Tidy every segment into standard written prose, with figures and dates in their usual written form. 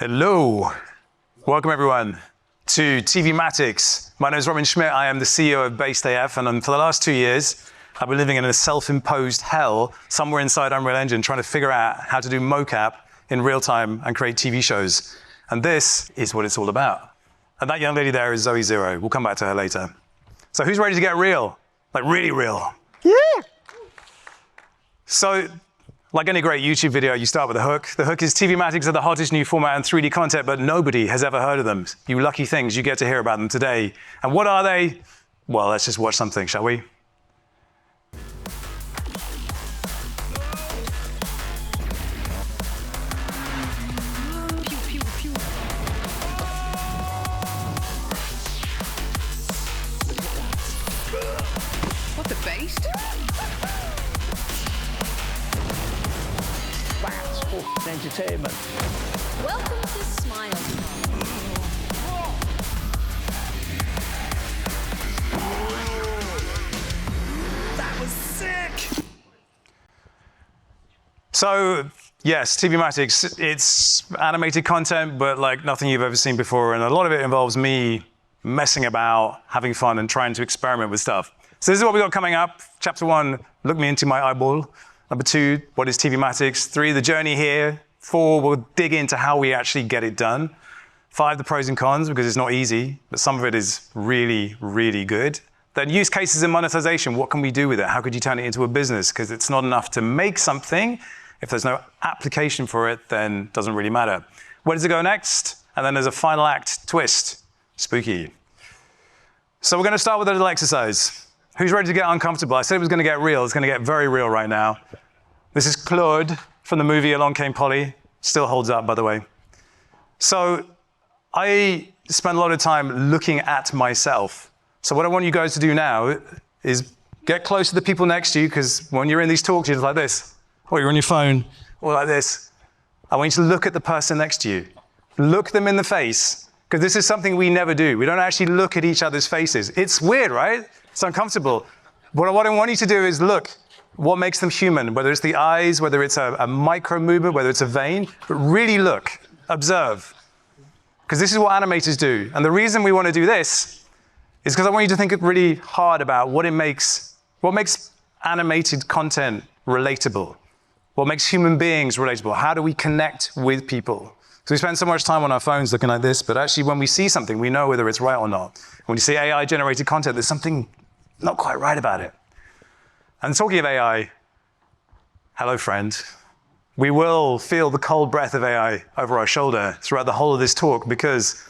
Hello. Welcome everyone to TVmatics. My name is Robin Schmidt. I am the CEO of BasedAF, and for the last 2 years, I've been living in a self-imposed hell somewhere inside Unreal Engine trying to figure out how to do mocap in real time and create TV shows. And this is what it's all about. And that young lady there is Zoe Zero. We'll come back to her later. So who's ready to get real? Like really real? Yeah! So, like any great YouTube video, you start with a hook. The hook is TVmatics are the hottest new format and 3D content, but nobody has ever heard of them. You lucky things, you get to hear about them today. And what are they? Well, let's just watch something, shall we? What the beast? That's entertainment. Welcome to Smile Time. That was sick! So, yes, TVmatics, it's animated content, but like nothing you've ever seen before, and a lot of it involves me messing about, having fun, and trying to experiment with stuff. So this is what we got coming up. Chapter 1, look me into my eyeball. Number 2, what is TVmatics? 3, the journey here. 4, we'll dig into how we actually get it done. 5, the pros and cons, because it's not easy, but some of it is really, really good. Then use cases and monetization. What can we do with it? How could you turn it into a business? Because it's not enough to make something. If there's no application for it, then it doesn't really matter. Where does it go next? And then there's a final act twist. Spooky. So we're going to start with a little exercise. Who's ready to get uncomfortable? I said it was going to get real. It's going to get very real right now. This is Claude from the movie Along Came Polly. Still holds up, by the way. So I spend a lot of time looking at myself. So what I want you guys to do now is get close to the people next to you, because when you're in these talks, you're just like this, or you're on your phone, or like this. I want you to look at the person next to you. Look them in the face, because this is something we never do. We don't actually look at each other's faces. It's weird, right? It's uncomfortable. But what I want you to do is look what makes them human, whether it's the eyes, whether it's a micro movement, whether it's a vein, but really look, observe. Because this is what animators do. And the reason we want to do this is because I want you to think really hard about what makes animated content relatable. What makes human beings relatable? How do we connect with people? So we spend so much time on our phones looking like this, but actually when we see something, we know whether it's right or not. When you see AI-generated content, there's something not quite right about it. And talking of AI, hello friend, we will feel the cold breath of AI over our shoulder throughout the whole of this talk because,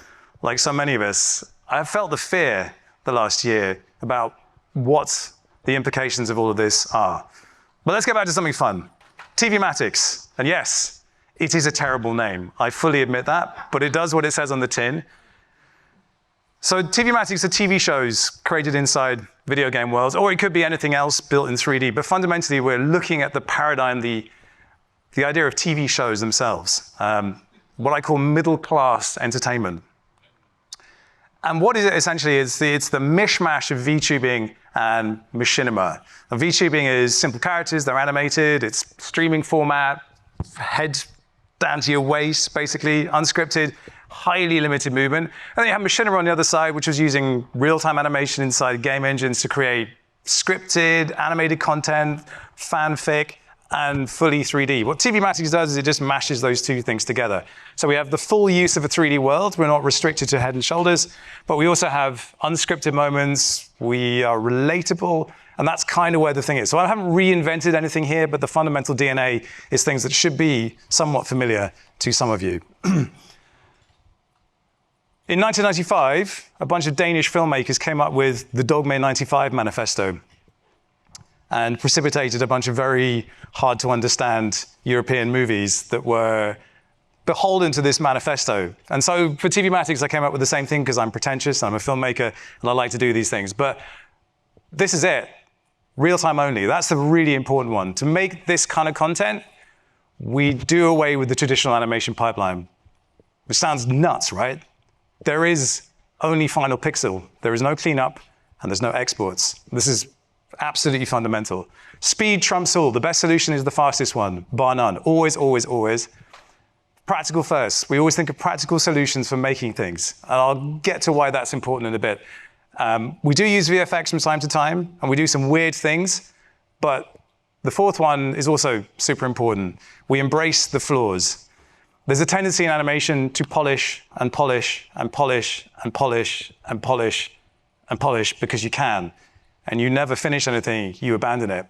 like so many of us, I've felt the fear the last year about what the implications of all of this are. But let's get back to something fun. TVmatics, and yes, it is a terrible name. I fully admit that, but it does what it says on the tin. So TVmatics are TV shows created inside video game worlds, or it could be anything else built in 3D, but fundamentally we're looking at the paradigm, the idea of TV shows themselves, what I call middle-class entertainment. And what is it essentially? It's the mishmash of VTubing and machinima. And VTubing is simple characters, they're animated, it's streaming format, head down to your waist, basically, unscripted, highly limited movement. And then you have machinima on the other side, which was using real-time animation inside game engines to create scripted, animated content, fanfic, and fully 3D. What TVmatics does is it just mashes those two things together. So we have the full use of a 3D world. We're not restricted to head and shoulders, but we also have unscripted moments. We are relatable, and that's kind of where the thing is. So I haven't reinvented anything here, but the fundamental DNA is things that should be somewhat familiar to some of you. In 1995, a bunch of Danish filmmakers came up with the Dogme 95 manifesto and precipitated a bunch of very hard to understand European movies that were beholden to this manifesto. And so for TVmatics, I came up with the same thing because I'm pretentious, I'm a filmmaker, and I like to do these things. But this is it, real time only. That's the really important one. To make this kind of content, we do away with the traditional animation pipeline, which sounds nuts, right? There is only final pixel. There is no cleanup, and there's no exports. This is absolutely fundamental. Speed trumps all. The best solution is the fastest one, bar none. Always, always, always. practical first. We always think of practical solutions for making things. And I'll get to why that's important in a bit. We do use VFX from time to time, and we do some weird things, but the fourth one is also super important. We embrace the flaws. There's a tendency in animation to polish and polish and polish and polish and polish and polish because you can, and you never finish anything, you abandon it.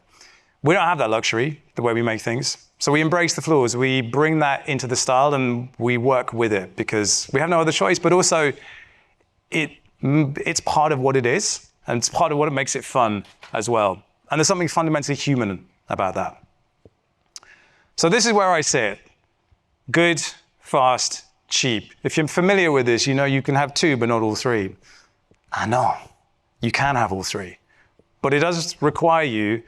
We don't have that luxury, the way we make things. So we embrace the flaws. We bring that into the style and we work with it because we have no other choice, but also it's part of what it is, and it's part of what makes it fun as well. And there's something fundamentally human about that. So this is where I sit. Good, fast, cheap. If you're familiar with this, you know you can have two, but not all three. I know, you can have all three. But it does require you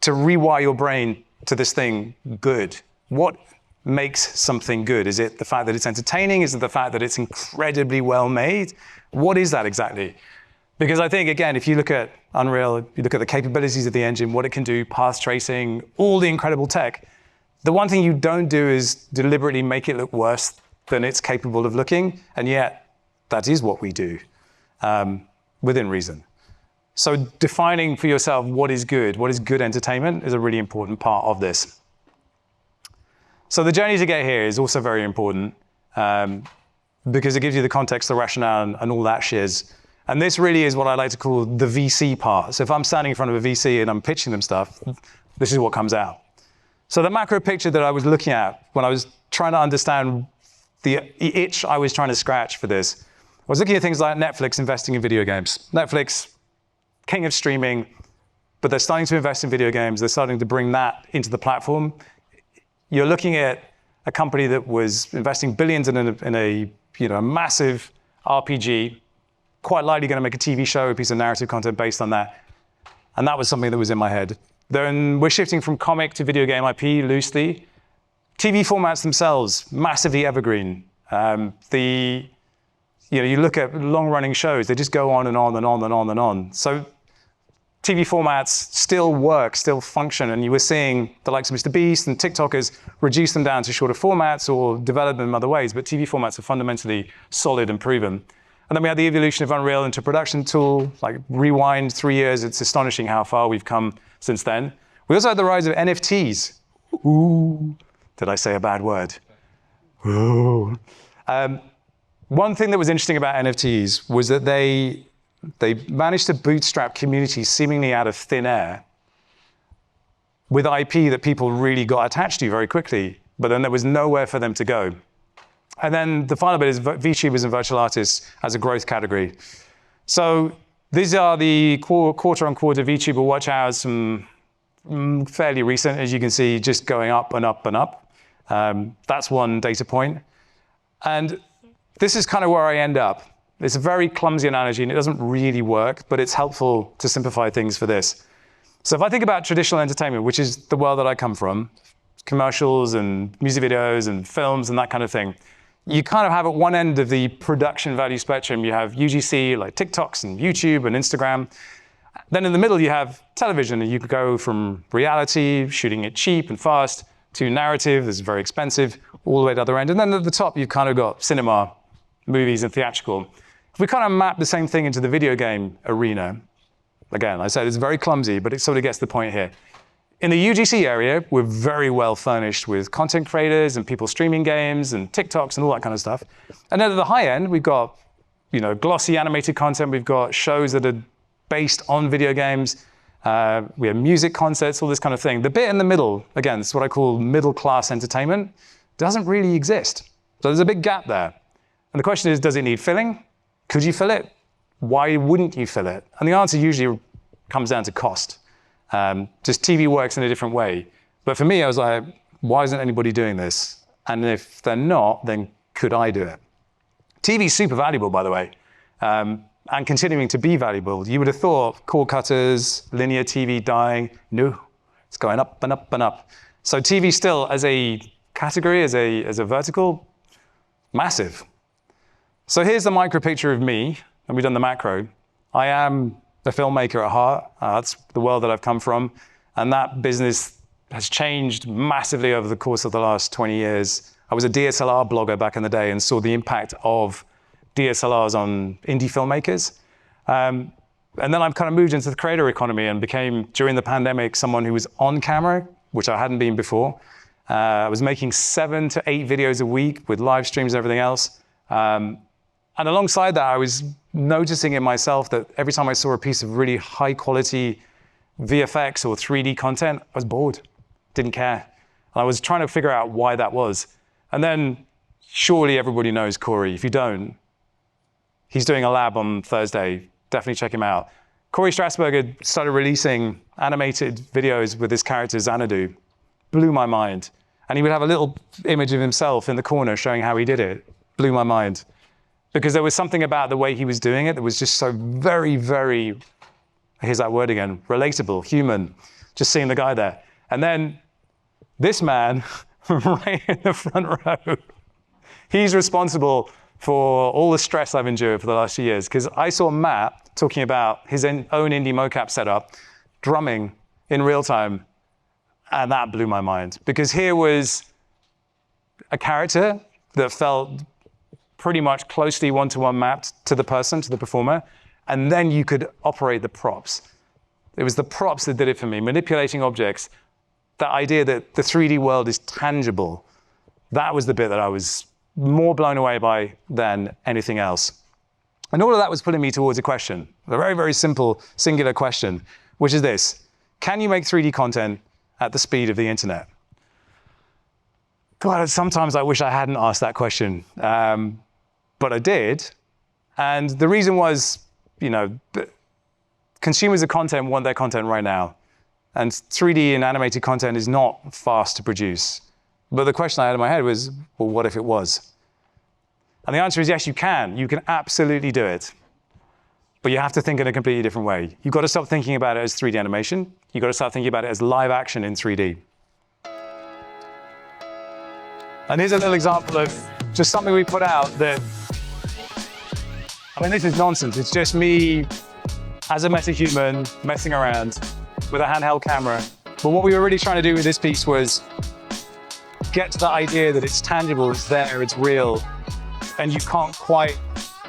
to rewire your brain to this thing good. What makes something good? Is it the fact that it's entertaining? Is it the fact that it's incredibly well made? What is that exactly? Because I think, again, if you look at Unreal, you look at the capabilities of the engine, what it can do, path tracing, all the incredible tech, the one thing you don't do is deliberately make it look worse than it's capable of looking, and yet that is what we do, within reason. So defining for yourself what is good entertainment is a really important part of this. So the journey to get here is also very important because it gives you the context, the rationale, and all that shiz. And this really is what I like to call the VC part. So if I'm standing in front of a VC and I'm pitching them stuff, this is what comes out. So the macro picture that I was looking at when I was trying to understand the itch I was trying to scratch for this, I was looking at things like Netflix investing in video games. Netflix, king of streaming, but they're starting to invest in video games. They're starting to bring that into the platform. You're looking at a company that was investing billions in a massive RPG, quite likely going to make a TV show, a piece of narrative content based on that. And that was something that was in my head. Then we're shifting from comic to video game IP loosely. TV formats themselves, massively evergreen. You look at long-running shows, they just go on and on and on and on and on. So TV formats still work, still function, and you were seeing the likes of Mr. Beast and TikTokers reduce them down to shorter formats or develop them in other ways, but TV formats are fundamentally solid and proven. And then we had the evolution of Unreal into a production tool, like rewind 3 years, it's astonishing how far we've come since then. We also had the rise of NFTs. Ooh, did I say a bad word? Ooh. One thing that was interesting about NFTs was that they managed to bootstrap communities seemingly out of thin air with IP that people really got attached to very quickly, but then there was nowhere for them to go. And then the final bit is VTubers and virtual artists as a growth category. So these are the quarter-on-quarter VTuber watch hours from fairly recent, as you can see, just going up and up and up. That's one data point. And this is kind of where I end up. It's a very clumsy analogy and it doesn't really work, but it's helpful to simplify things for this. So if I think about traditional entertainment, which is the world that I come from, commercials and music videos and films and that kind of thing, you kind of have at one end of the production value spectrum, you have UGC, like TikToks and YouTube and Instagram. Then in the middle, you have television, and you could go from reality, shooting it cheap and fast, to narrative, that's very expensive, all the way to the other end. And then at the top, you've kind of got cinema, movies, and theatrical. If we kind of map the same thing into the video game arena, again, I said it's very clumsy, but it sort of gets the point here. In the UGC area, we're very well furnished with content creators and people streaming games and TikToks and all that kind of stuff. And then at the high end, we've got glossy animated content. We've got shows that are based on video games. We have music concerts, all this kind of thing. The bit in the middle, again, it's what I call middle-class entertainment, doesn't really exist. So there's a big gap there. And the question is, does it need filling? Could you fill it? Why wouldn't you fill it? And the answer usually comes down to cost. Just TV works in a different way. But for me, I was like, why isn't anybody doing this? And if they're not, then could I do it? TV is super valuable, by the way, and continuing to be valuable. You would have thought cord cutters, linear TV dying. No, it's going up and up and up. So TV still, as a category, as a vertical, massive. So here's the micro picture of me, and we've done the macro. I am a filmmaker at heart. That's the world that I've come from. And that business has changed massively over the course of the last 20 years. I was a DSLR blogger back in the day and saw the impact of DSLRs on indie filmmakers. And then I've kind of moved into the creator economy and became, during the pandemic, someone who was on camera, which I hadn't been before. I was making 7 to 8 videos a week with live streams and everything else. And alongside that, I was noticing in myself that every time I saw a piece of really high quality VFX or 3D content, I was bored, didn't care. And I was trying to figure out why that was. And then surely everybody knows Corey. If you don't, he's doing a lab on Thursday. Definitely check him out. Corey Strasberg had started releasing animated videos with his character Xanadu. Blew my mind. And he would have a little image of himself in the corner showing how he did it. Blew my mind. Because there was something about the way he was doing it that was just so very, very, here's that word again, relatable, human. Just seeing the guy there. And then this man, right in the front row, he's responsible for all the stress I've endured for the last few years. Because I saw Matt talking about his own indie mocap setup, drumming in real time, and that blew my mind. Because here was a character that felt pretty much closely one-to-one mapped to the person, to the performer, and then you could operate the props. It was the props that did it for me, manipulating objects, that idea that the 3D world is tangible. That was the bit that I was more blown away by than anything else. And all of that was putting me towards a question, a very, very simple, singular question, which is this: can you make 3D content at the speed of the internet? God, sometimes I wish I hadn't asked that question, but I did. And the reason was, consumers of content want their content right now. And 3D and animated content is not fast to produce. But the question I had in my head was, well, what if it was? And the answer is yes, you can. You can absolutely do it. But you have to think in a completely different way. You've got to stop thinking about it as 3D animation. You've got to start thinking about it as live action in 3D. And here's a little example of just something we put out that, this is nonsense. It's just me as a MetaHuman messing around with a handheld camera. But what we were really trying to do with this piece was get to the idea that it's tangible, it's there, it's real, and you can't quite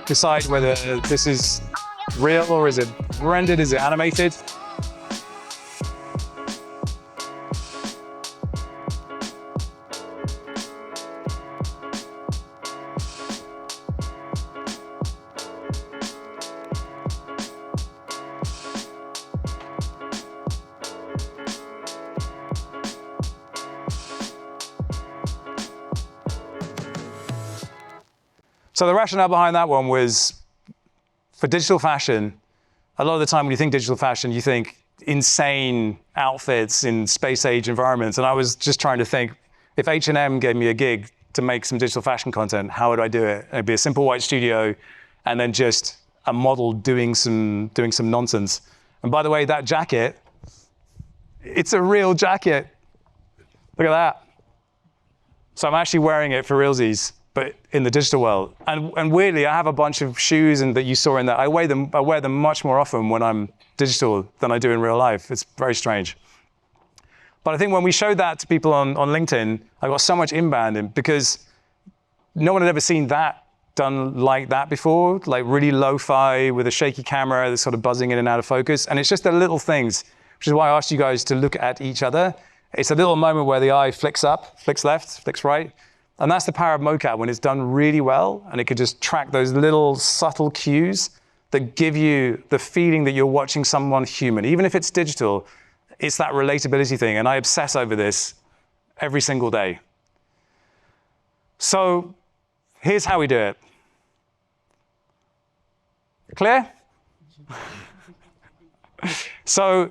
decide whether this is real or is it rendered, is it animated? So the rationale behind that one was, for digital fashion, a lot of the time when you think digital fashion, you think insane outfits in space-age environments. And I was just trying to think, if H&M gave me a gig to make some digital fashion content, how would I do it? It'd be a simple white studio, and then just a model doing some nonsense. And by the way, that jacket, it's a real jacket. Look at that. So I'm actually wearing it for realsies, but in the digital world. And weirdly, I have a bunch of shoes and that you saw in there. I wear them much more often when I'm digital than I do in real life. It's very strange. But I think when we showed that to people on LinkedIn, I got so much inbound in, because no one had ever seen that done like that before, like really lo-fi with a shaky camera that's sort of buzzing in and out of focus. And it's just the little things, which is why I asked you guys to look at each other. It's a little moment where the eye flicks up, flicks left, flicks right. And that's the power of mocap when it's done really well, and it can just track those little subtle cues that give you the feeling that you're watching someone human. Even if it's digital, it's that relatability thing, and I obsess over this every single day. So here's how we do it. Clear? So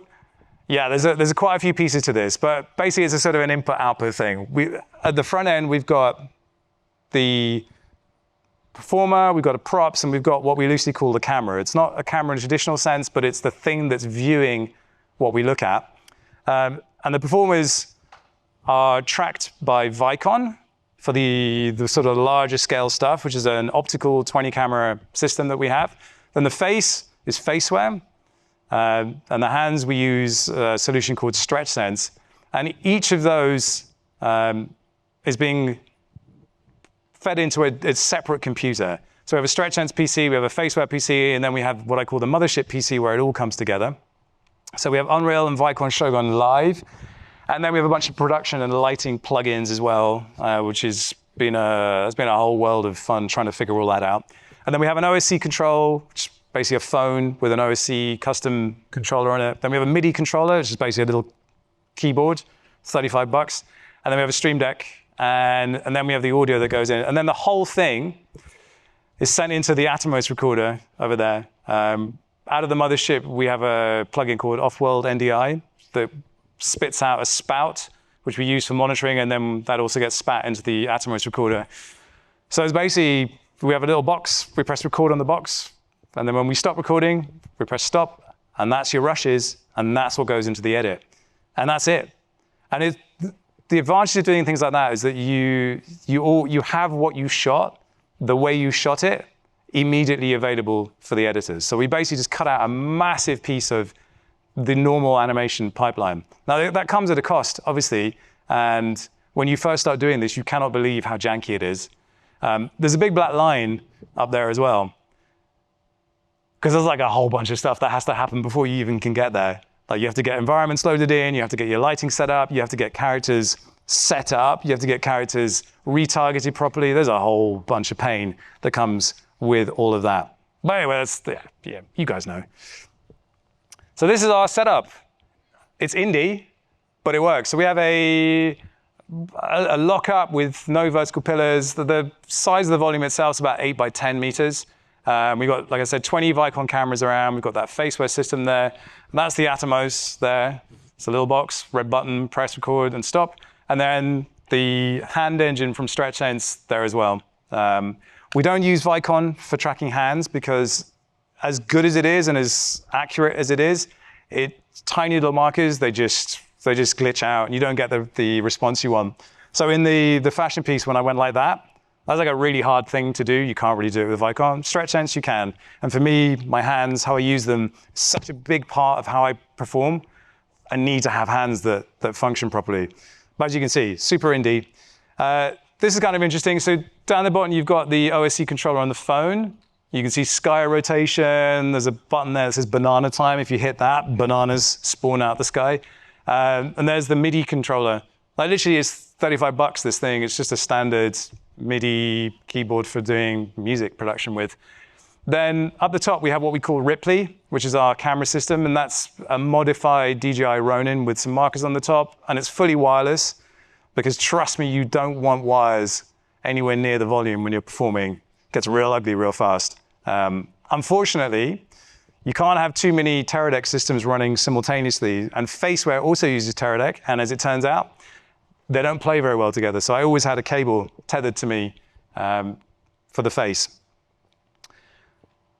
yeah, there's quite a few pieces to this, but basically it's a sort of an input-output thing. At the front end, we've got the performer, we've got a props, and we've got what we loosely call the camera. It's not a camera in a traditional sense, but it's the thing that's viewing what we look at. And the performers are tracked by Vicon for the sort of larger scale stuff, which is an optical 20 camera system that we have. Then the face is FaceWare. And the hands, we use a solution called StretchSense. And each of those is being fed into a separate computer. So we have a StretchLens PC, we have a FaceWare PC, and then we have what I call the mothership PC where it all comes together. So we have Unreal and Vicon Shogun live. And then we have a bunch of production and lighting plugins as well, which has been a whole world of fun trying to figure all that out. And then we have an OSC control, which is basically a phone with an OSC custom controller on it. Then we have a MIDI controller, which is basically a little keyboard, $35. And then we have a Stream Deck, and then we have the audio that goes in. And then the whole thing is sent into the Atomos recorder over there. Out of the mothership, we have a plugin called Off-World NDI that spits out a spout, which we use for monitoring, and then that also gets spat into the Atomos recorder. So it's basically, we have a little box, we press record on the box, and then when we stop recording, we press stop, and that's your rushes, and that's what goes into the edit. And that's it. And the advantage of doing things like that is that you have what you shot, the way you shot it, immediately available for the editors. So we basically just cut out a massive piece of the normal animation pipeline. Now that comes at a cost, obviously, and when you first start doing this, you cannot believe how janky it is. There's a big black line up there as well, because there's like a whole bunch of stuff that has to happen before you even can get there. Like you have to get environments loaded in, you have to get your lighting set up, you have to get characters set up, you have to get characters retargeted properly. There's a whole bunch of pain that comes with all of that. But anyway, yeah, you guys know. So this is our setup. It's indie, but it works. So we have a lockup with no vertical pillars. The size of the volume itself is about 8 by 10 meters. We've got, like I said, 20 Vicon cameras around. We've got that FaceWare system there. And that's the Atomos there. It's a little box, red button, press record and stop. And then the hand engine from StretchLens there as well. We don't use Vicon for tracking hands because as good as it is and as accurate as it is, it's tiny little markers, they just glitch out and you don't get the response you want. So in the fashion piece, when I went like that was like a really hard thing to do. You can't really do it with Vicon. StretchLens, you can. And for me, my hands, how I use them, is such a big part of how I perform. I need to have hands that function properly. But as you can see, super indie. This is kind of interesting. So down the bottom, you've got the OSC controller on the phone. You can see sky rotation. There's a button there that says banana time. If you hit that, bananas spawn out the sky. And there's the MIDI controller. Like literally, it's $35, this thing. It's just a standard MIDI keyboard for doing music production with. Then up the top, we have what we call Ripley, which is our camera system. And that's a modified DJI Ronin with some markers on the top. And it's fully wireless, because trust me, you don't want wires anywhere near the volume when you're performing. It gets real ugly real fast. Unfortunately, you can't have too many Teradek systems running simultaneously. And FaceWare also uses Teradek. And as it turns out, they don't play very well together. So I always had a cable tethered to me for the face.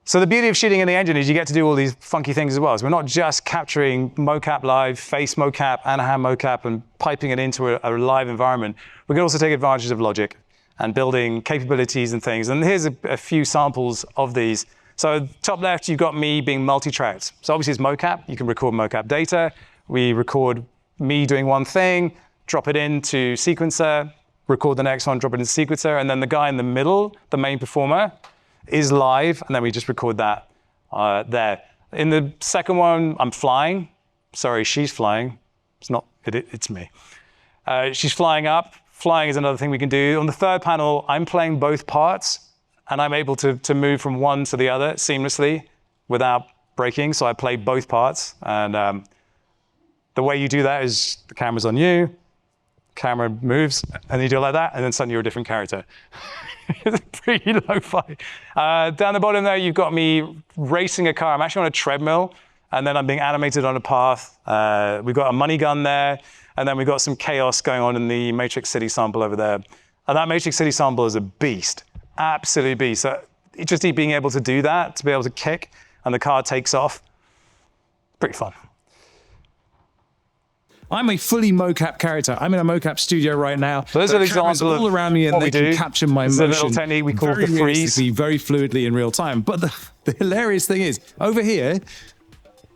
So the beauty of shooting in the engine is you get to do all these funky things as well. So we're not just capturing mocap live, face mocap, and hand mocap, and piping it into a live environment. We can also take advantage of logic and building capabilities and things. And here's a few samples of these. So top left, you've got me being multi-tracked. So obviously it's mocap. You can record mocap data. We record me doing one thing, drop it into sequencer, record the next one, drop it into sequencer, and then the guy in the middle, the main performer, is live, and then we just record that there. In the second one, I'm flying. Sorry, she's flying. It's not, it's me. She's flying up. Flying is another thing we can do. On the third panel, I'm playing both parts, and I'm able to move from one to the other seamlessly without breaking, so I play both parts. And the way you do that is the camera's on you, camera moves, and you do it like that, and then suddenly you're a different character. It's pretty lo-fi. Down the bottom there, you've got me racing a car. I'm actually on a treadmill, and then I'm being animated on a path. We've got a money gun there, and then we've got some chaos going on in the Matrix City sample over there. And that Matrix City sample is a beast, absolute beast. So just being able to do that, to be able to kick, and the car takes off, pretty fun. I'm a fully mocap character. I'm in a mocap studio right now. So those are examples all around me, and they can capture my motion. There's a little technique we call the freeze. Very fluidly in real time. But the hilarious thing is, over here,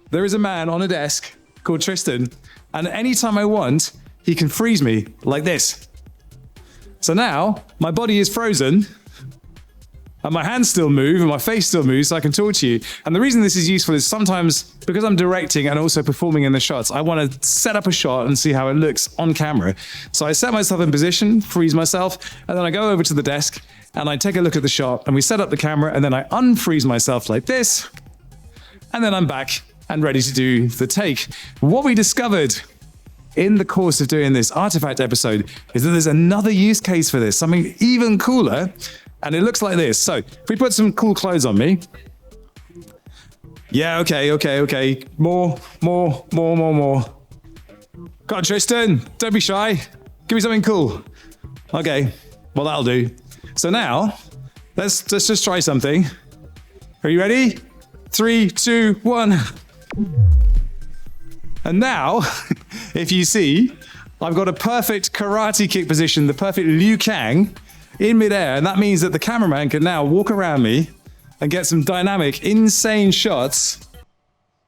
there is a man on a desk called Tristan, and anytime I want, he can freeze me like this. So now my body is frozen and my hands still move and my face still moves so I can talk to you. And the reason this is useful is sometimes because I'm directing and also performing in the shots, I want to set up a shot and see how it looks on camera. So I set myself in position, freeze myself, and then I go over to the desk and I take a look at the shot and we set up the camera and then I unfreeze myself like this. And then I'm back and ready to do the take. What we discovered in the course of doing this artifact episode is that there's another use case for this, something even cooler. And it looks like this. So if we put some cool clothes on me. Yeah, okay. More. Come on, Tristan, don't be shy. Give me something cool. Okay, well, that'll do. So now, let's just try something. Are you ready? 3, 2, 1. And now, if you see, I've got a perfect karate kick position, the perfect Liu Kang in midair. And that means that the cameraman can now walk around me and get some dynamic, insane shots.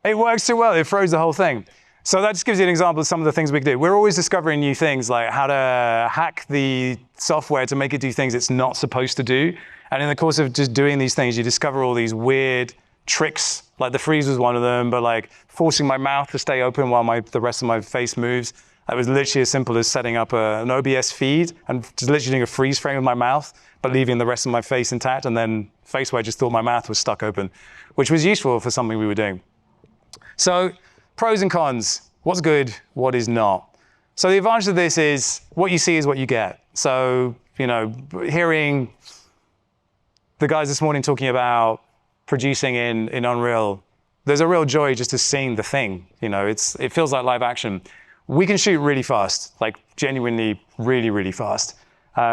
It works too well. It froze the whole thing. So that just gives you an example of some of the things we can do. We're always discovering new things, like how to hack the software to make it do things it's not supposed to do. And in the course of just doing these things, you discover all these weird tricks, like the freeze was one of them, but like forcing my mouth to stay open while the rest of my face moves. That was literally as simple as setting up an OBS feed and just literally doing a freeze frame with my mouth, but leaving the rest of my face intact, and then face where I just thought my mouth was stuck open, which was useful for something we were doing. So pros and cons, what's good, what is not. So the advantage of this is what you see is what you get. So, hearing the guys this morning talking about producing in Unreal, there's a real joy just to seeing the thing. It feels like live action. We can shoot really fast, like genuinely really, really fast.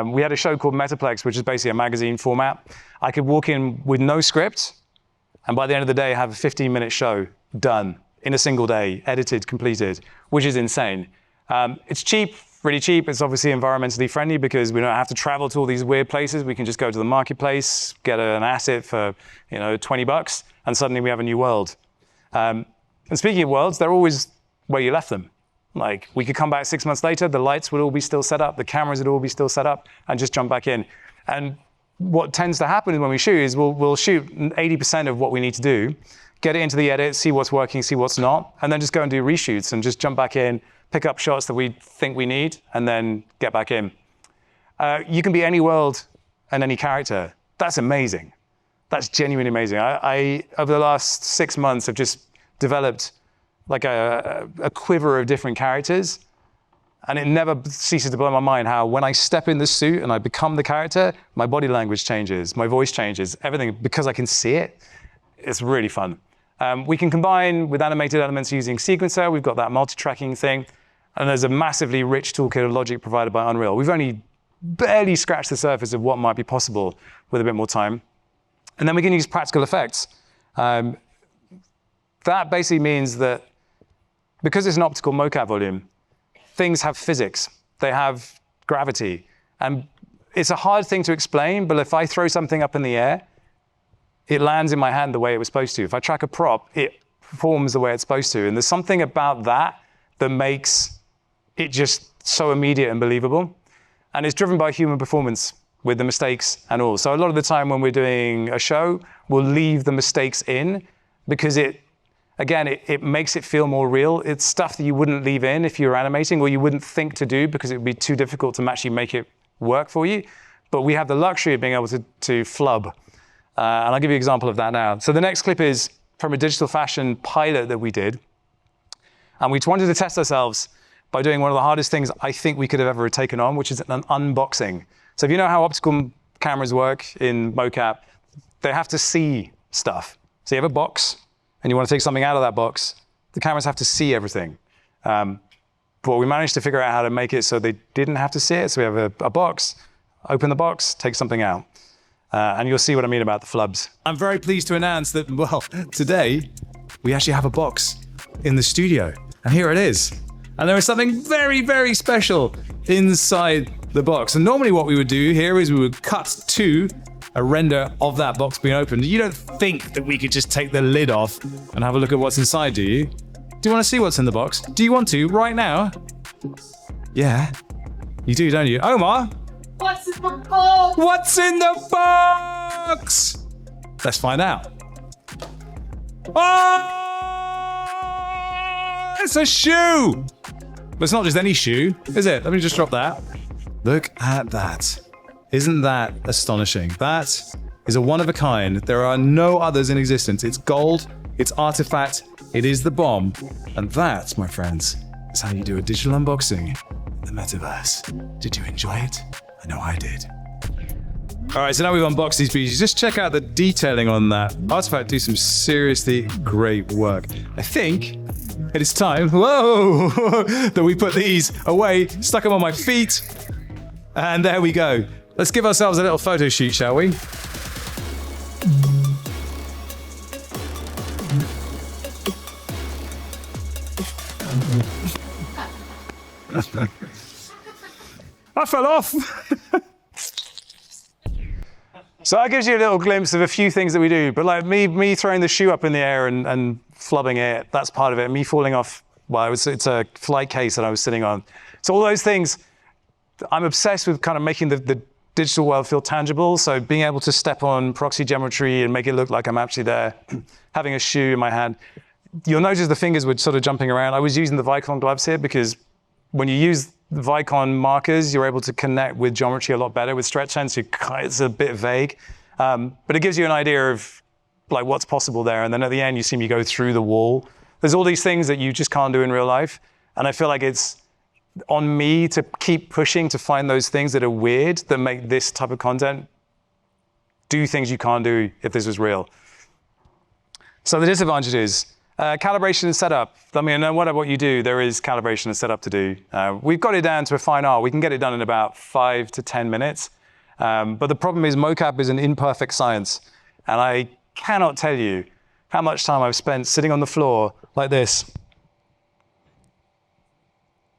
We had a show called Metaplex, which is basically a magazine format. I could walk in with no script, and by the end of the day, have a 15-minute show done in a single day, edited, completed, which is insane. It's cheap, really cheap. It's obviously environmentally friendly because we don't have to travel to all these weird places. We can just go to the marketplace, get an asset for $20, and suddenly we have a new world. And speaking of worlds, they're always where you left them. Like, we could come back 6 months later, the lights would all be still set up, the cameras would all be still set up, and just jump back in. And what tends to happen when we shoot is we'll shoot 80% of what we need to do, get it into the edit, see what's working, see what's not, and then just go and do reshoots and just jump back in, pick up shots that we think we need, and then get back in. You can be any world and any character. That's amazing. That's genuinely amazing. I over the last 6 months, have just developed like a quiver of different characters. And it never ceases to blow my mind how when I step in the suit and I become the character, my body language changes, my voice changes, everything, because I can see it. It's really fun. We can combine with animated elements using sequencer. We've got that multi-tracking thing. And there's a massively rich toolkit of logic provided by Unreal. We've only barely scratched the surface of what might be possible with a bit more time. And then we can use practical effects. That basically means that because it's an optical mocap volume, things have physics. They have gravity. And it's a hard thing to explain, but if I throw something up in the air, it lands in my hand the way it was supposed to. If I track a prop, it performs the way it's supposed to. And there's something about that that makes it just so immediate and believable. And it's driven by human performance with the mistakes and all. So a lot of the time when we're doing a show, we'll leave the mistakes in because it makes it feel more real. It's stuff that you wouldn't leave in if you were animating, or you wouldn't think to do because it would be too difficult to actually make it work for you. But we have the luxury of being able to flub. And I'll give you an example of that now. So the next clip is from a digital fashion pilot that we did. And we wanted to test ourselves by doing one of the hardest things I think we could have ever taken on, which is an unboxing. So if you know how optical cameras work in mocap, they have to see stuff. So you have a box, and you want to take something out of that box, the cameras have to see everything. But we managed to figure out how to make it so they didn't have to see it. So we have a box, open the box, take something out. And you'll see what I mean about the flubs. I'm very pleased to announce that, well, today, we actually have a box in the studio. And here it is. And there is something very, very special inside the box. And normally what we would do here is we would cut to a render of that box being opened. You don't think that we could just take the lid off and have a look at what's inside, do you? Do you want to see what's in the box? Do you want to right now? Yeah, you do, don't you? Omar? What's What's in the box? Let's find out. Oh! It's a shoe! But it's not just any shoe, is it? Let me just drop that. Look at that. Isn't that astonishing? That is a one of a kind. There are no others in existence. It's gold, it's artifact, it is the bomb. And that, my friends, is how you do a digital unboxing in the metaverse. Did you enjoy it? I know I did. All right, so now we've unboxed these pieces. Just check out the detailing on that. Artifact do some seriously great work. I think it is time, whoa, that we put these away, stuck them on my feet, and there we go. Let's give ourselves a little photo shoot, shall we? I fell off. So that gives you a little glimpse of a few things that we do. But like me throwing the shoe up in the air and flubbing it, that's part of it. Me falling off, well, it's a flight case that I was sitting on. So all those things, I'm obsessed with kind of making the digital world feel tangible. So being able to step on proxy geometry and make it look like I'm actually there, having a shoe in my hand. You'll notice the fingers were sort of jumping around. I was using the Vicon gloves here because when you use the Vicon markers, you're able to connect with geometry a lot better. With stretch sense, it's a bit vague, but it gives you an idea of like what's possible there. And then at the end, you see me go through the wall. There's all these things that you just can't do in real life. And I feel like it's on me to keep pushing to find those things that are weird that make this type of content do things you can't do if this was real. So the disadvantages. Calibration and setup. I mean, no matter what you do, there is calibration and setup to do. We've got it down to a fine art. We can get it done in about 5 to 10 minutes. But the problem is mocap is an imperfect science. And I cannot tell you how much time I've spent sitting on the floor like this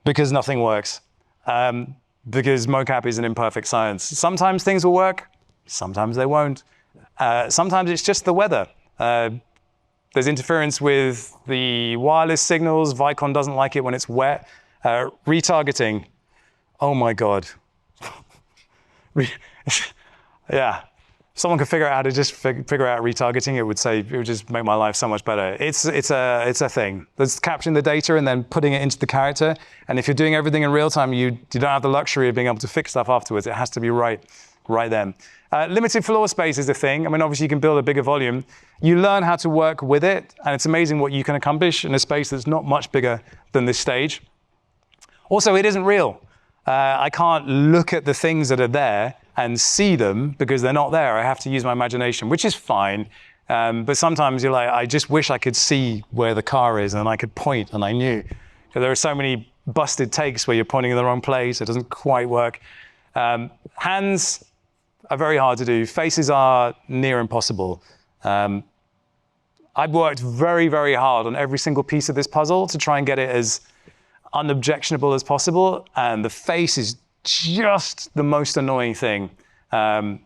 because nothing works. Because mocap is an imperfect science. Sometimes things will work, sometimes they won't. Sometimes it's just the weather. There's interference with the wireless signals. Vicon doesn't like it when it's wet. Retargeting. Oh my God. Yeah. If someone could figure out how to just figure out retargeting, it would just make my life so much better. It's a thing. There's capturing the data and then putting it into the character. And if you're doing everything in real time, you don't have the luxury of being able to fix stuff afterwards. It has to be right then. Limited floor space is a thing. I mean, obviously you can build a bigger volume. You learn how to work with it, and it's amazing what you can accomplish in a space that's not much bigger than this stage. Also, it isn't real. I can't look at the things that are there and see them because they're not there. I have to use my imagination, which is fine. But sometimes you're like, I just wish I could see where the car is and I could point and I knew. So there are so many busted takes where you're pointing in the wrong place. It doesn't quite work. Hands are very hard to do. Faces are near impossible. I've worked very, very hard on every single piece of this puzzle to try and get it as unobjectionable as possible. And the face is just the most annoying thing. There's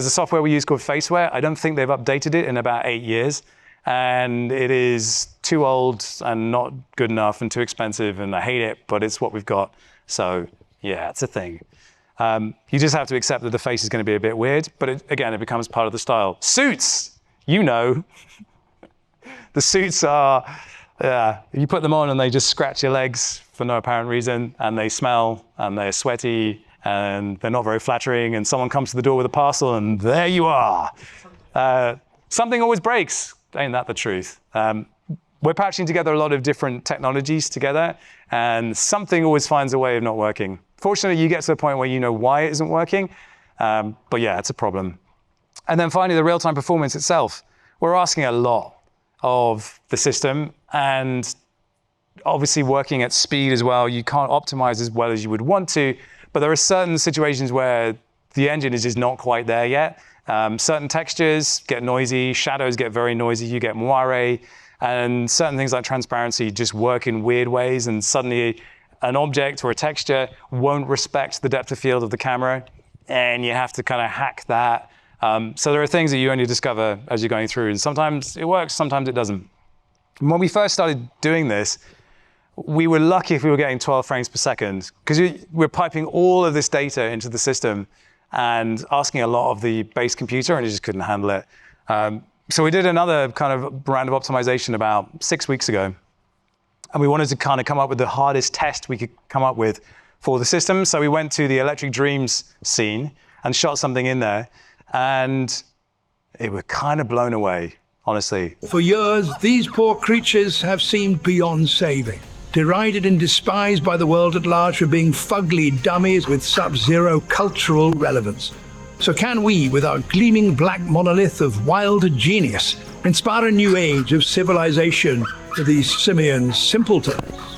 a software we use called Faceware. I don't think they've updated it in about 8 years. And it is too old and not good enough and too expensive. And I hate it, but it's what we've got. So yeah, it's a thing. You just have to accept that the face is going to be a bit weird, but again, it becomes part of the style. Suits, you know. The suits are, you put them on and they just scratch your legs for no apparent reason, and they smell, and they're sweaty, and they're not very flattering, and someone comes to the door with a parcel, and there you are. Something always breaks, ain't that the truth? We're patching together a lot of different technologies together, and something always finds a way of not working. Fortunately, you get to the point where you know why it isn't working, but yeah, it's a problem. And then finally, the real-time performance itself. We're asking a lot of the system, and obviously working at speed as well. You can't optimize as well as you would want to, but there are certain situations where the engine is just not quite there yet. Certain textures get noisy, shadows get very noisy, you get moire, and certain things like transparency just work in weird ways, and suddenly an object or a texture won't respect the depth of field of the camera, and you have to kind of hack that. So there are things that you only discover as you're going through, and sometimes it works, sometimes it doesn't. And when we first started doing this, we were lucky if we were getting 12 frames per second, because we're piping all of this data into the system and asking a lot of the base computer, and it just couldn't handle it. So we did another kind of round of optimization about 6 weeks ago. And we wanted to kind of come up with the hardest test we could come up with for the system. So we went to the Electric Dreams scene and shot something in there. And it were kind of blown away, honestly. For years, these poor creatures have seemed beyond saving, derided and despised by the world at large for being fugly dummies with sub-zero cultural relevance. So can we, with our gleaming black monolith of wild genius, inspire a new age of civilization to these simian simpletons?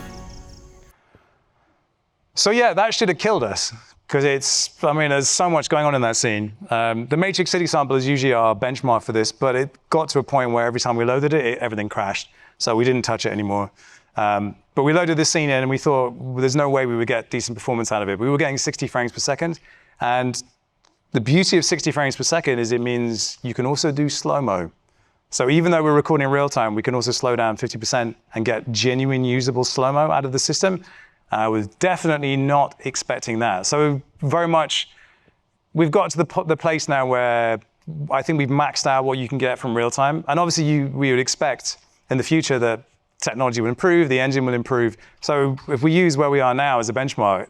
So yeah, that should have killed us, because there's so much going on in that scene. The Matrix City sample is usually our benchmark for this, but it got to a point where every time we loaded it, everything crashed. So we didn't touch it anymore. But we loaded this scene in and we thought, well, there's no way we would get decent performance out of it. We were getting 60 frames per second. And the beauty of 60 frames per second is it means you can also do slow-mo. So even though we're recording in real time, we can also slow down 50% and get genuine usable slow-mo out of the system. I was definitely not expecting that. So very much, we've got to the place now where I think we've maxed out what you can get from real time. And obviously we would expect in the future that technology will improve, the engine will improve. So if we use where we are now as a benchmark,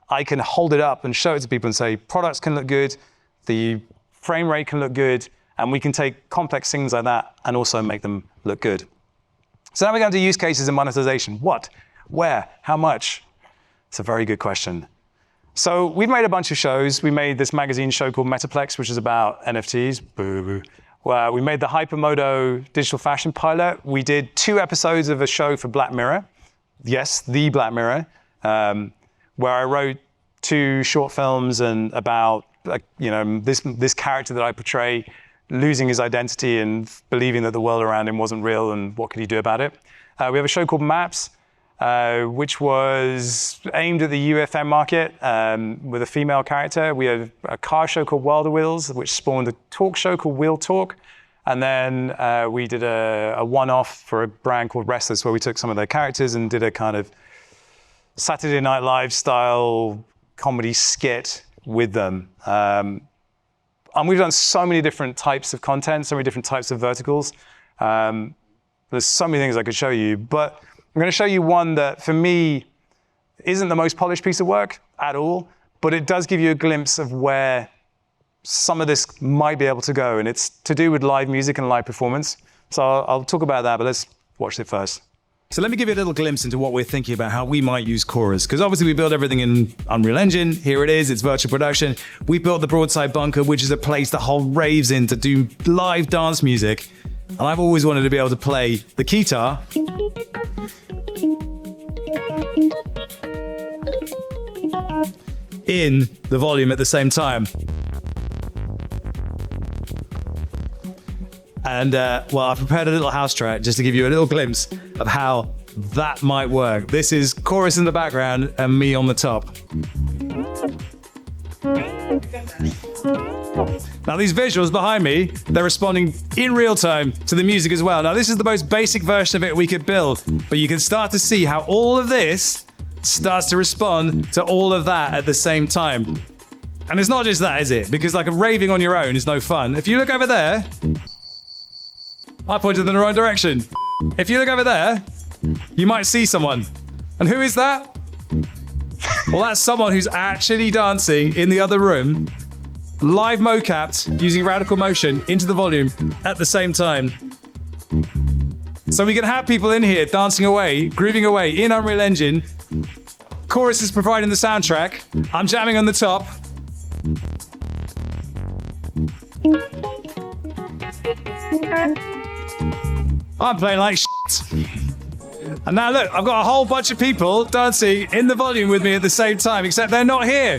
I can hold it up and show it to people and say, products can look good, the frame rate can look good, and we can take complex things like that and also make them look good. So now we're going to use cases and monetization. What? Where? How much? It's a very good question. So we've made a bunch of shows. We made this magazine show called Metaplex, which is about NFTs. Boo. Well, we made the Hypermodo digital fashion pilot. We did 2 episodes of a show for Black Mirror. Yes, the Black Mirror, where I wrote 2 short films and about this character that I portray losing his identity and believing that the world around him wasn't real and what could he do about it. We have a show called Maps, which was aimed at the UFM market with a female character. We have a car show called Wilder Wheels, which spawned a talk show called Wheel Talk. And then we did a one-off for a brand called Restless, where we took some of their characters and did a kind of Saturday Night Live style comedy skit with them. And we've done so many different types of content, so many different types of verticals. There's so many things I could show you, but I'm going to show you one that, for me, isn't the most polished piece of work at all, but it does give you a glimpse of where some of this might be able to go, and it's to do with live music and live performance. So I'll talk about that, but let's watch it first. So let me give you a little glimpse into what we're thinking about how we might use Chorus, because obviously we build everything in Unreal Engine. Here it is, it's virtual production. We built the Broadside Bunker, which is a place the whole raves in to do live dance music. And I've always wanted to be able to play the guitar in the volume at the same time. And well, I prepared a little house track just to give you a little glimpse of how that might work. This is chorus in the background and me on the top. Now these visuals behind me, they're responding in real time to the music as well. Now this is the most basic version of it we could build, but you can start to see how all of this starts to respond to all of that at the same time. And it's not just that, is it? Because like raving on your own is no fun. If you look over there, I pointed in the wrong direction. If you look over there, you might see someone. And who is that? Well, that's someone who's actually dancing in the other room, live mocapped, using radical motion into the volume at the same time. So we can have people in here dancing away, grooving away in Unreal Engine. Chorus is providing the soundtrack. I'm jamming on the top. I'm playing like shit. And now look, I've got a whole bunch of people dancing in the volume with me at the same time, except they're not here.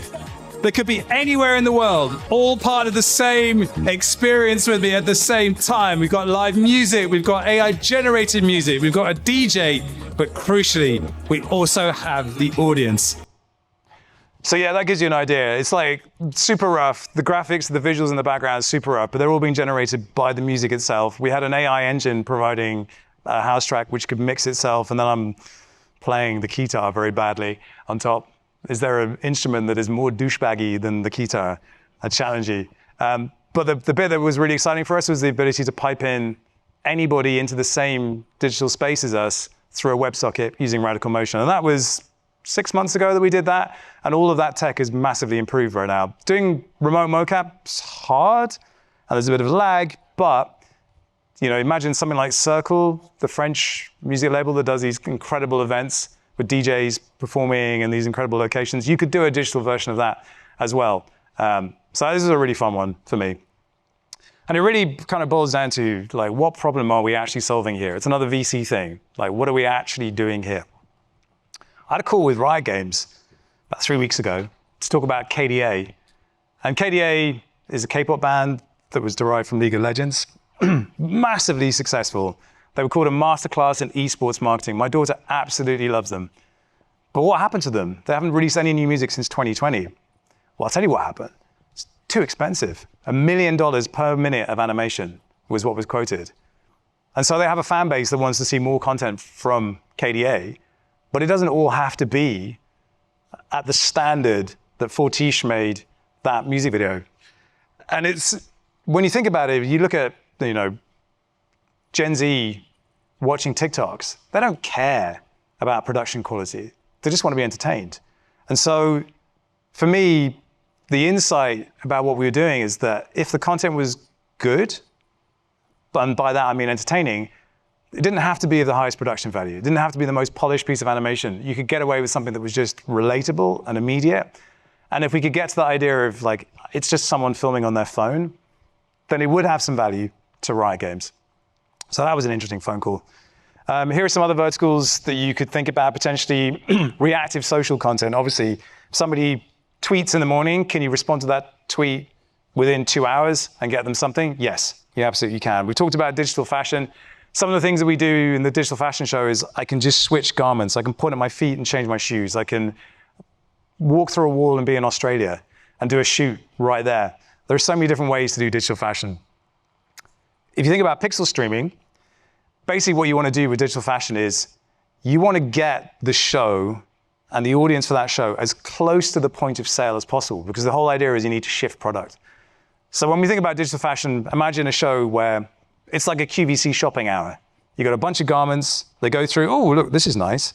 They could be anywhere in the world, all part of the same experience with me at the same time. We've got live music, we've got AI-generated music, we've got a DJ, but crucially, we also have the audience. So yeah, that gives you an idea. It's like super rough. The graphics, the visuals in the background, super rough, but they're all being generated by the music itself. We had an AI engine providing a house track which could mix itself, and then I'm playing the guitar very badly on top? Is there an instrument that is more douchebaggy than the guitar? I challenge you. But the bit that was really exciting for us was the ability to pipe in anybody into the same digital space as us through a WebSocket using radical motion. And that was 6 months ago that we did that. And all of that tech is massively improved right now. Doing remote mocap is hard, and there's a bit of lag, but imagine something like Circle, the French music label that does these incredible events with DJs performing in these incredible locations. You could do a digital version of that as well. So this is a really fun one for me. And it really kind of boils down to like, what problem are we actually solving here? It's another VC thing. Like, what are we actually doing here? I had a call with Riot Games about 3 weeks ago to talk about KDA. And KDA is a K-pop band that was derived from League of Legends. Massively successful. They were called a masterclass in esports marketing. My daughter absolutely loves them. But what happened to them? They haven't released any new music since 2020. Well, I'll tell you what happened. It's too expensive. $1 million per minute of animation was what was quoted. And so they have a fan base that wants to see more content from KDA, but it doesn't all have to be at the standard that Fortiche made that music video. And it's, when you think about it, you look at, Gen Z watching TikToks, they don't care about production quality. They just want to be entertained. And so for me, the insight about what we were doing is that if the content was good, and by that I mean entertaining, it didn't have to be of the highest production value. It didn't have to be the most polished piece of animation. You could get away with something that was just relatable and immediate. And if we could get to the idea of like, it's just someone filming on their phone, then it would have some value to Riot Games. So that was an interesting phone call. Here are some other verticals that you could think about potentially. Reactive social content. Obviously, if somebody tweets in the morning, can you respond to that tweet within 2 hours and get them something? Yes, you absolutely can. We talked about digital fashion. Some of the things that we do in the digital fashion show is I can just switch garments. I can point at my feet and change my shoes. I can walk through a wall and be in Australia and do a shoot right there. There are so many different ways to do digital fashion. If you think about pixel streaming, basically what you want to do with digital fashion is you want to get the show and the audience for that show as close to the point of sale as possible, because the whole idea is you need to shift product. So when we think about digital fashion, imagine a show where it's like a QVC shopping hour. You got a bunch of garments, they go through, oh, look, this is nice.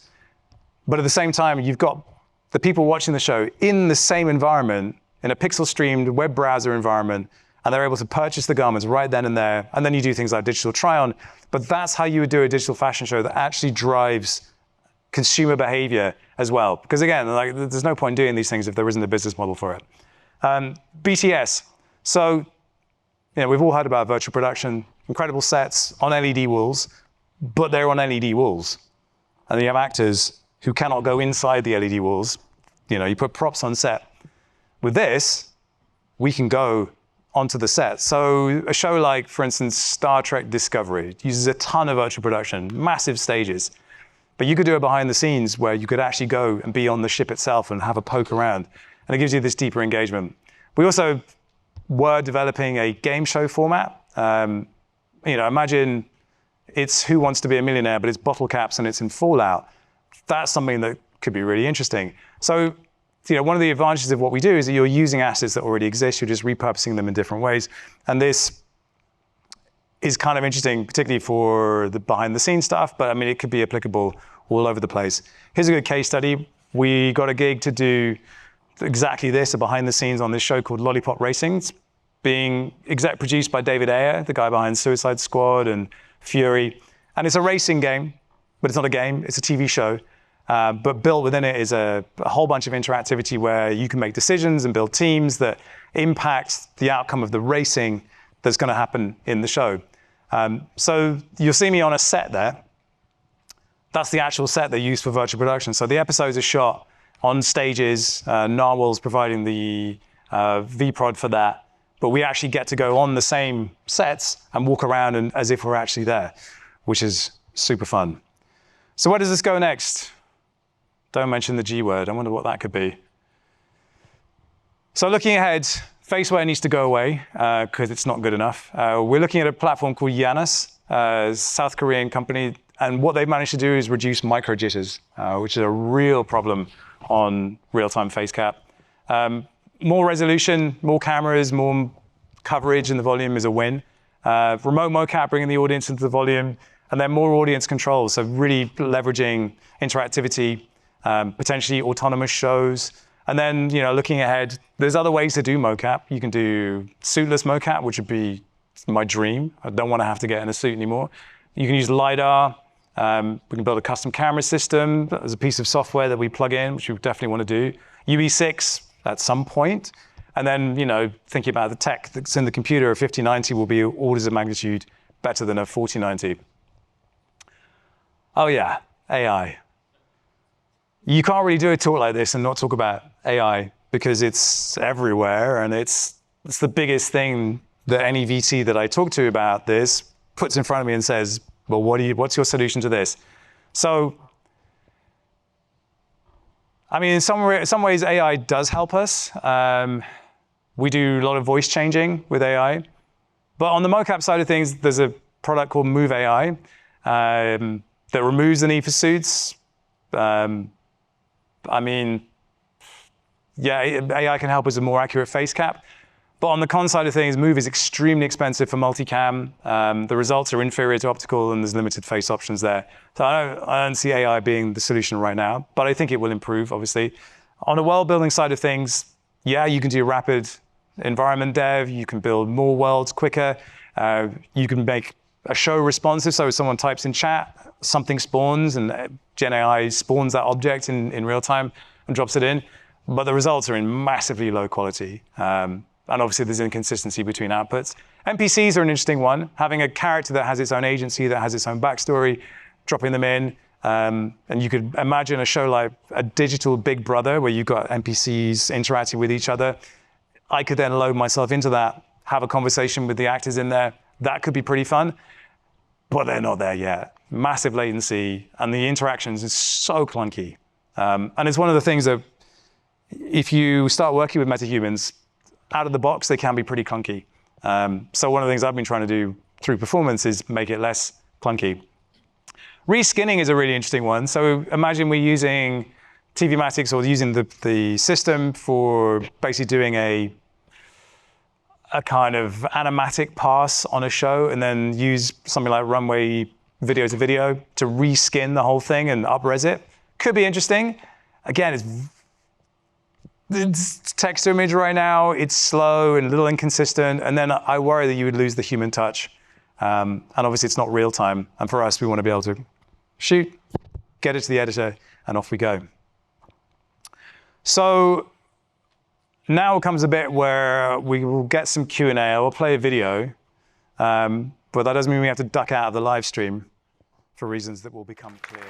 But at the same time, you've got the people watching the show in the same environment, in a pixel streamed web browser environment, and they're able to purchase the garments right then and there. And then you do things like digital try-on. But that's how you would do a digital fashion show that actually drives consumer behavior as well. Because again, like, there's no point doing these things if there isn't a business model for it. BTS. So, we've all heard about virtual production, incredible sets on LED walls, but they're on LED walls. And you have actors who cannot go inside the LED walls. You put props on set. With this, we can go onto the set. So a show like, for instance, Star Trek Discovery uses a ton of virtual production, massive stages. But you could do it behind the scenes where you could actually go and be on the ship itself and have a poke around. And it gives you this deeper engagement. We also were developing a game show format. Imagine it's Who Wants to Be a Millionaire, but it's bottle caps and it's in Fallout. That's something that could be really interesting. So, one of the advantages of what we do is that you're using assets that already exist. You're just repurposing them in different ways. And this is kind of interesting, particularly for the behind the scenes stuff, but it could be applicable all over the place. Here's a good case study. We got a gig to do exactly this, a behind the scenes on this show called Lollipop Racing. It's being exec produced by David Ayer, the guy behind Suicide Squad and Fury. And it's a racing game, but it's not a game, it's a TV show. But built within it is a whole bunch of interactivity where you can make decisions and build teams that impact the outcome of the racing that's going to happen in the show. So you'll see me on a set there. That's the actual set they use for virtual production. So the episodes are shot on stages. Narwhal's providing the VProd for that. But we actually get to go on the same sets and walk around as if we're actually there, which is super fun. So where does this go next? Don't mention the G word. I wonder what that could be. So looking ahead, faceware needs to go away because it's not good enough. We're looking at a platform called Janus, a South Korean company. And what they've managed to do is reduce micro jitters, which is a real problem on real-time face cap. More resolution, more cameras, more coverage in the volume is a win. Remote mocap, bringing the audience into the volume, and then more audience control. So really leveraging interactivity, potentially autonomous shows. And then, looking ahead, there's other ways to do mocap. You can do suitless mocap, which would be my dream. I don't want to have to get in a suit anymore. You can use LiDAR. We can build a custom camera system as a piece of software that we plug in, which we definitely want to do. UE6 at some point. And then, thinking about the tech that's in the computer, a 5090 will be orders of magnitude better than a 4090. Oh yeah, AI. You can't really do a talk like this and not talk about AI because it's everywhere, and it's the biggest thing that any VC that I talk to about this puts in front of me and says, well, what's your solution to this? So, I mean, in some ways, AI does help us. We do a lot of voice changing with AI. But on the mocap side of things, there's a product called Move AI that removes the need for suits. I mean, yeah, AI can help us with more accurate face cap. But on the con side of things, Move is extremely expensive for multicam. The results are inferior to optical, and there's limited face options there. So I don't see AI being the solution right now, but I think it will improve, obviously. On the world-building side of things, yeah, you can do rapid environment dev. You can build more worlds quicker. You can make a show responsive. So if someone types in chat, something spawns, and Gen AI spawns that object in real time and drops it in. But the results are in massively low quality. And obviously, there's inconsistency between outputs. NPCs are an interesting one. Having a character that has its own agency, that has its own backstory, dropping them in. And you could imagine a show like a digital Big Brother where you've got NPCs interacting with each other. I could then load myself into that, have a conversation with the actors in there. That could be pretty fun, but they're not there yet. Massive latency, and the interactions is so clunky. And it's one of the things that if you start working with MetaHumans, out of the box, they can be pretty clunky. So one of the things I've been trying to do through performance is make it less clunky. Reskinning is a really interesting one. So imagine we're using TVmatics or using the system for basically doing a kind of animatic pass on a show, and then use something like runway video to video to reskin the whole thing and up-res it. Could be interesting. Again, it's text to image right now. It's slow and a little inconsistent. And then I worry that you would lose the human touch. And obviously it's not real time. And for us, we want to be able to shoot, get it to the editor, and off we go. So now comes a bit where we will get some Q&A. I will play a video, but that doesn't mean we have to duck out of the live stream for reasons that will become clear.